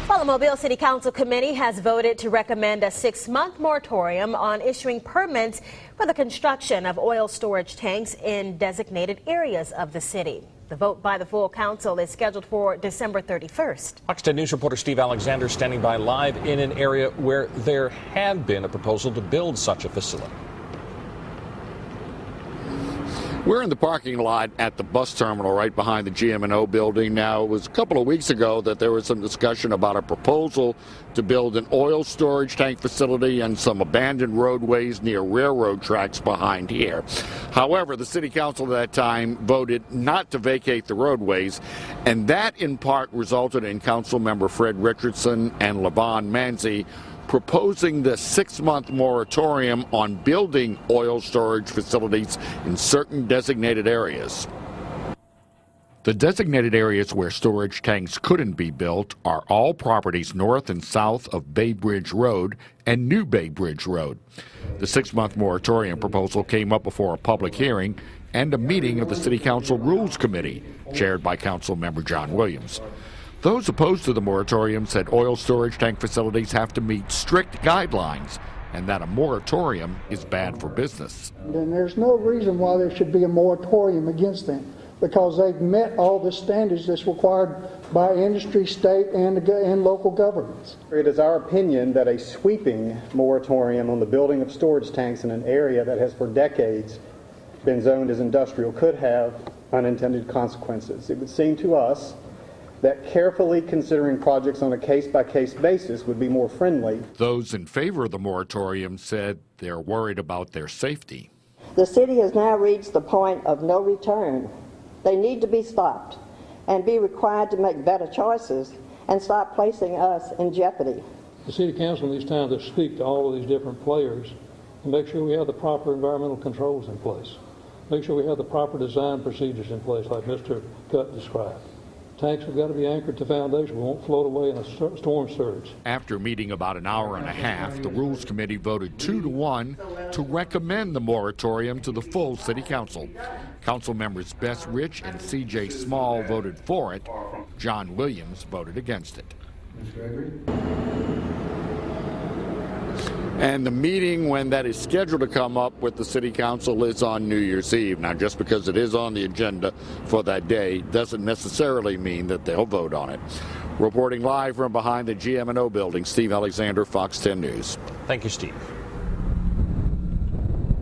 Well, the Mobile City Council Committee has voted to recommend a 6-month moratorium on issuing permits for the construction of oil storage tanks in designated areas of the city. The vote by the full council is scheduled for December 31st. Fox 10 News reporter Steve Alexander standing by live in an area where there had been a proposal to build such a facility. We're in the parking lot at the bus terminal right behind the GM&O building. Now, it was a couple of weeks ago that there was some discussion about a proposal to build an oil storage tank facility and some abandoned roadways near railroad tracks behind here. However, the city council at that time voted not to vacate the roadways, and that in part resulted in council member Fred Richardson and Levon Manzi proposing the 6-month moratorium on building oil storage facilities in certain designated areas. The designated areas where storage tanks couldn't be built are all properties north and south of Bay Bridge Road and New Bay Bridge Road. The 6-month moratorium proposal came up before a public hearing and a meeting of the City Council Rules Committee, chaired by Council Member John Williams. Those opposed to the moratorium said oil storage tank facilities have to meet strict guidelines and that a moratorium is bad for business. And there's no reason why there should be a moratorium against them, because they've met all the standards that's required by industry, state, and local governments. It is our opinion that a sweeping moratorium on the building of storage tanks in an area that has for decades been zoned as industrial could have unintended consequences. It would seem to us that carefully considering projects on a case-by-case basis would be more friendly. Those in favor of the moratorium said they're worried about their safety. The city has now reached the point of no return. They need to be stopped and be required to make better choices and stop placing us in jeopardy. The city council needs time to speak to all of these different players and make sure we have the proper environmental controls in place. Make sure we have the proper design procedures in place like Mr. Cutt described. Tanks have got to be anchored to foundation. We won't float away in a storm surge. After meeting about an hour and a half, the Rules Committee voted 2-1 to recommend the moratorium to the full City Council. Council members Bess Rich and C.J. Small voted for it. John Williams voted against it. And the meeting, when that is scheduled to come up with the City Council, is on New Year's Eve. Now, just because it is on the agenda for that day doesn't necessarily mean that they'll vote on it. Reporting live from behind the GM&O building, Steve Alexander, Fox 10 News. Thank you, Steve.